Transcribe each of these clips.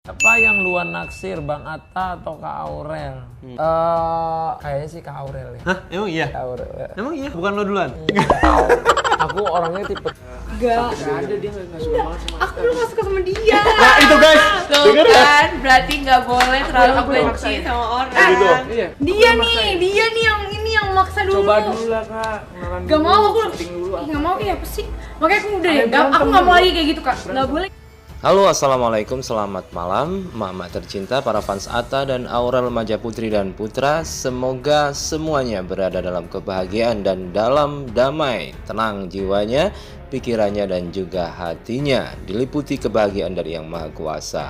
Siapa yang luan naksir, Bang Atta atau Kak Aurel? Kayaknya sih Kak Aurel ya. Hah? Emang iya? Kak Aurel. Ya. Emang iya? Bukan lo duluan? Aku orangnya tipe Enggak. ada dia nggak suka banget sama Aku dulu gak suka sama dia. Nah itu guys, Tuh denger ya? kan, berarti gak boleh terlalu aku benci maksain. sama orang. Gitu. Iya. Dia nih yang ini yang maksa dulu. Coba dulu lah Kak. Kenalan Gak dulu, mau aku. syuting dulu. Gak mau kayak apa sih? Makanya aku udah Ayo, ya. berantem Aku gak mau dulu. lagi kayak gitu kak. Gak boleh. Halo, assalamualaikum, selamat malam Mak-mak tercinta, para fans Atta dan Aurel Maja Putri dan Putra. Semoga semuanya berada dalam kebahagiaan dan dalam damai. Tenang jiwanya, pikirannya dan juga hatinya, diliputi kebahagiaan dari Yang Maha Kuasa.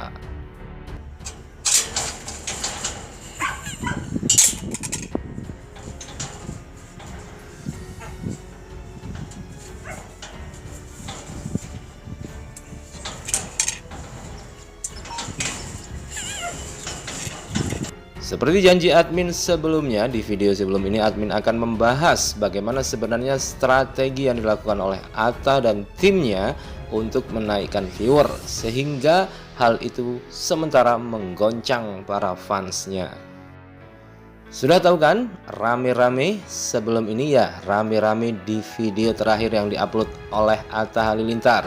Seperti janji admin sebelumnya, di video sebelum ini admin akan membahas bagaimana sebenarnya strategi yang dilakukan oleh Atta dan timnya untuk menaikkan viewer, sehingga hal itu sementara menggoncang para fansnya. Sudah tahu kan, rame-rame sebelum ini ya, rame-rame di video terakhir yang diupload oleh Atta Halilintar.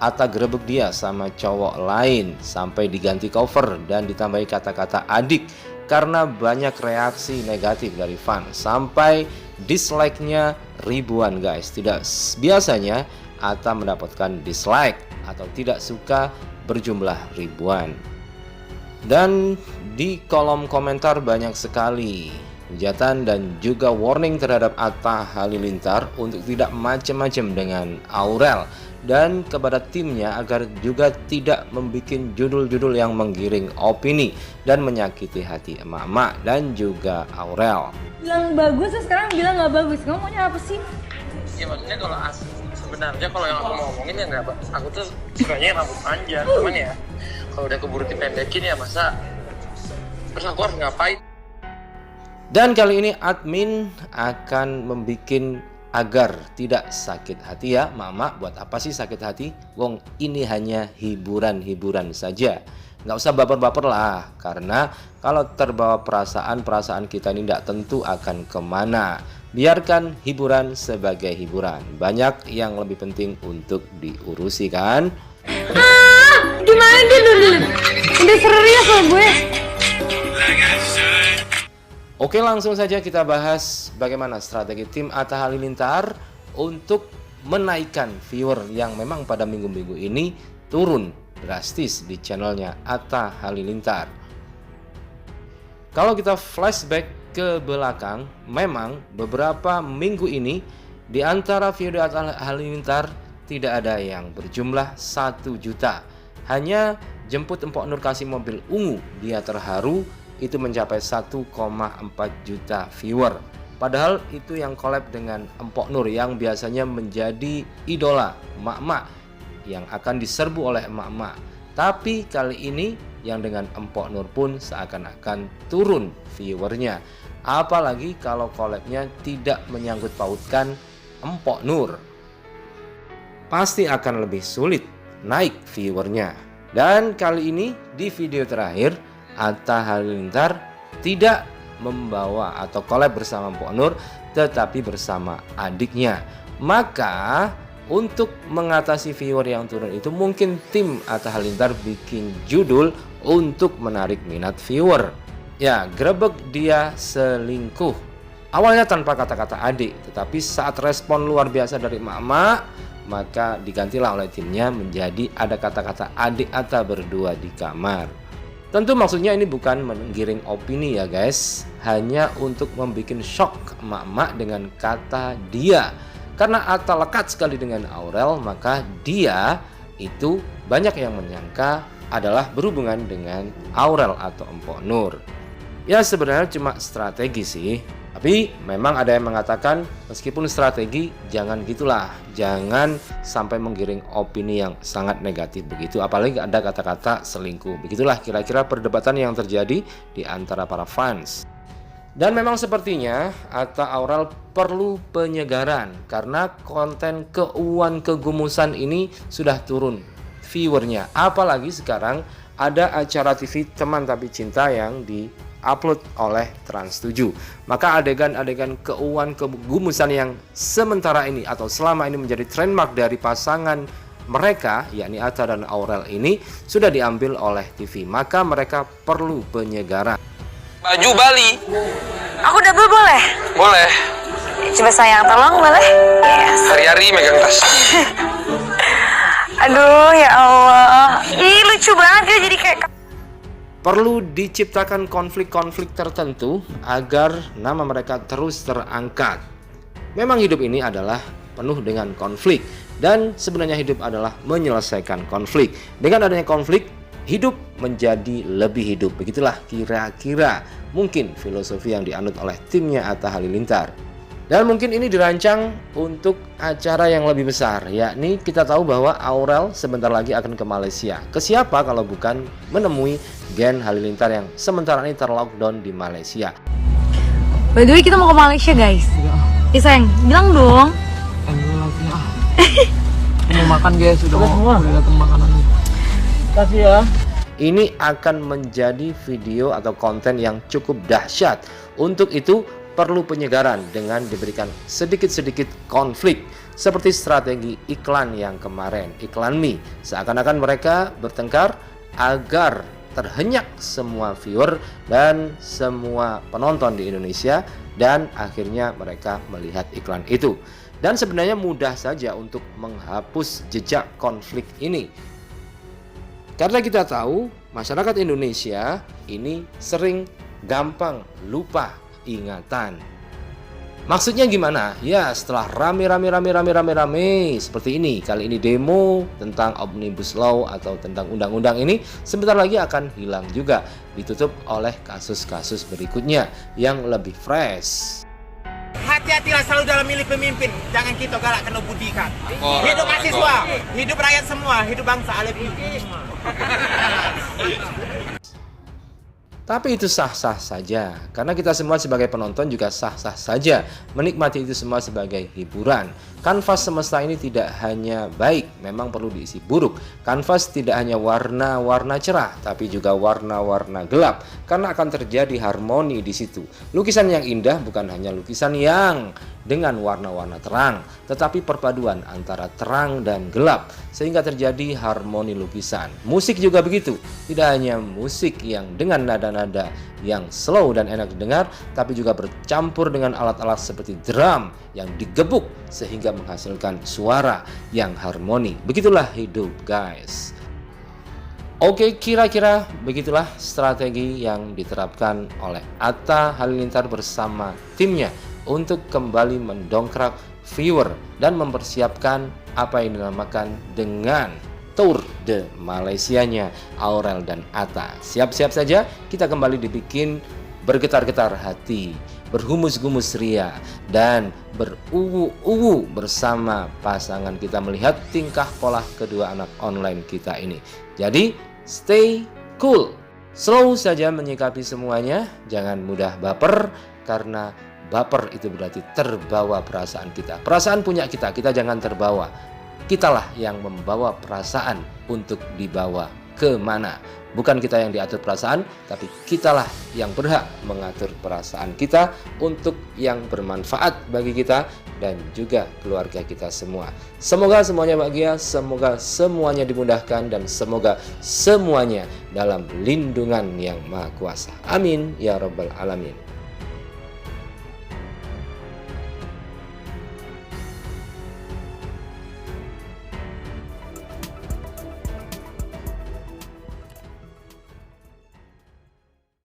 Atta gerebek dia sama cowok lain sampai diganti cover dan ditambahi kata-kata adik karena banyak reaksi negatif dari fans, sampai dislike-nya ribuan guys. Tidak biasanya Atta mendapatkan dislike atau tidak suka berjumlah ribuan. Dan di kolom komentar banyak sekali hujatan dan juga warning terhadap Atta Halilintar untuk tidak macam-macam dengan Aurel dan kepada timnya agar juga tidak membuat judul-judul yang menggiring opini dan menyakiti hati emak-emak dan juga Aurel. Bilang bagus, terus sekarang bilang gak bagus. Kamu maunya apa sih? Ya maksudnya kalau sebenarnya kalau yang aku mau ngomongin ya nggak, aku tuh sukanya yang rambut panjang, cuman ya kalau udah keburu dipendekin ya masa terus aku harus ngapain? Dan kali ini admin akan membuat agar tidak sakit hati ya mama. Buat apa sih sakit hati? Wong ini hanya hiburan-hiburan saja. Nggak usah baper-baper lah, karena kalau terbawa perasaan kita ini tidak tentu akan kemana. Biarkan hiburan sebagai hiburan, banyak yang lebih penting untuk diurusi kan. Gimana dia dulu? Udah serius loh gue. Oke, langsung saja kita bahas bagaimana strategi tim Atta Halilintar untuk menaikkan viewer yang memang pada minggu-minggu ini turun drastis di channelnya Atta Halilintar. Kalau kita flashback ke belakang, memang beberapa minggu ini di antara video Atta Halilintar tidak ada yang berjumlah 1 juta. Hanya jemput Empok Nur kasih mobil ungu, dia terharu, itu mencapai 1,4 juta viewer. Padahal itu yang collab dengan Empok Nur yang biasanya menjadi idola emak-emak yang akan diserbu oleh emak-emak. Tapi kali ini yang dengan Empok Nur pun seakan-akan turun viewernya. Apalagi kalau collabnya tidak menyangkut pautkan Empok Nur. Pasti akan lebih sulit naik viewernya. Dan kali ini di video terakhir Atta Halilintar tidak membawa atau collab bersama Empok Nur, tetapi bersama adiknya. Maka untuk mengatasi viewer yang turun itu, mungkin tim Atta Halilintar bikin judul untuk menarik minat viewer. Ya, grebek dia selingkuh. Awalnya tanpa kata-kata adik, tetapi saat respon luar biasa dari emak-emak, maka digantilah oleh timnya menjadi ada kata-kata adik Atta berdua di kamar. Tentu maksudnya ini bukan menggiring opini ya guys, hanya untuk membuat shock emak-emak dengan kata dia. Karena Atta lekat sekali dengan Aurel, maka dia itu banyak yang menyangka adalah berhubungan dengan Aurel atau Empok Nur. Ya sebenarnya cuma strategi sih, tapi memang ada yang mengatakan meskipun strategi jangan gitulah, jangan sampai menggiring opini yang sangat negatif begitu, apalagi ada kata-kata selingkuh. Begitulah kira-kira perdebatan yang terjadi di antara para fans. Dan memang sepertinya Atta Aurel perlu penyegaran karena konten keuuan kegumusan ini sudah turun viewernya. Apalagi sekarang ada acara TV Teman Tapi Cinta yang di-upload oleh Trans7. Maka adegan-adegan keuuan kegumusan yang sementara ini atau selama ini menjadi trademark dari pasangan mereka, yakni Atta dan Aurel ini, sudah diambil oleh TV. Maka mereka perlu penyegaran. Baju Bali. Aku double boleh? Boleh. Coba sayang, tolong boleh? Yes. Hari-hari megang tas. Aduh, ya Allah. Ih, lucu banget dia jadi kayak... Perlu diciptakan konflik-konflik tertentu agar nama mereka terus terangkat. Memang hidup ini adalah penuh dengan konflik, dan sebenarnya hidup adalah menyelesaikan konflik. Dengan adanya konflik, hidup menjadi lebih hidup. Begitulah kira-kira mungkin filosofi yang dianut oleh timnya Atta Halilintar. Dan mungkin ini dirancang untuk acara yang lebih besar, yakni kita tahu bahwa Aurel sebentar lagi akan ke Malaysia. Ke siapa kalau bukan menemui Gen Halilintar yang sementara ini terlockdown di Malaysia. By the way, kita mau ke Malaysia, guys. Ih, sayang, bilang dong. Aku mau makan guys, udah datang makanannya. Kasih ya. Ini akan menjadi video atau konten yang cukup dahsyat. Untuk itu perlu penyegaran dengan diberikan sedikit-sedikit konflik, seperti strategi iklan yang kemarin, iklan mie. Seakan-akan mereka bertengkar agar terhenyak semua viewer dan semua penonton di Indonesia, dan akhirnya mereka melihat iklan itu. Dan sebenarnya mudah saja untuk menghapus jejak konflik ini, karena kita tahu masyarakat Indonesia ini sering gampang lupa ingatan. Maksudnya gimana? Ya, setelah rame seperti ini, kali ini demo tentang Omnibus Law atau tentang undang-undang ini sebentar lagi akan hilang juga, ditutup oleh kasus-kasus berikutnya yang lebih fresh. Hati-hatilah selalu dalam milih pemimpin. Jangan kita galak kena budikan. Hidup mahasiswa, hidup rakyat semua, hidup bangsa. Tapi itu sah-sah saja, karena kita semua sebagai penonton juga sah-sah saja menikmati itu semua sebagai hiburan. Kanvas semesta ini tidak hanya baik, memang perlu diisi buruk. Kanvas tidak hanya warna-warna cerah, tapi juga warna-warna gelap, karena akan terjadi harmoni di situ. Lukisan yang indah bukan hanya lukisan yang dengan warna-warna terang, tetapi perpaduan antara terang dan gelap, sehingga terjadi harmoni lukisan. Musik juga begitu, tidak hanya musik yang dengan nada-nada yang slow dan enak didengar, tapi juga bercampur dengan alat-alat seperti drum yang digebuk sehingga menghasilkan suara yang harmoni. Begitulah hidup, guys. Oke, kira-kira begitulah strategi yang diterapkan oleh Atta Halilintar bersama timnya untuk kembali mendongkrak viewer dan mempersiapkan apa yang dinamakan dengan Tour de Malaysianya Aurel dan Atta. Siap-siap saja, kita kembali dibikin bergetar-getar hati, berhumus-gumus ria, dan beruwu-uwu bersama pasangan kita melihat tingkah pola kedua anak online kita ini. Jadi, stay cool, slow saja menyikapi semuanya, jangan mudah baper, karena baper itu berarti terbawa perasaan kita. Perasaan punya kita, kita jangan terbawa. Kitalah yang membawa perasaan untuk dibawa kemana. Bukan kita yang diatur perasaan, tapi kitalah yang berhak mengatur perasaan kita untuk yang bermanfaat bagi kita dan juga keluarga kita semua. Semoga semuanya bahagia, semoga semuanya dimudahkan, dan semoga semuanya dalam lindungan yang Maha Kuasa. Amin ya Rabbal Alamin.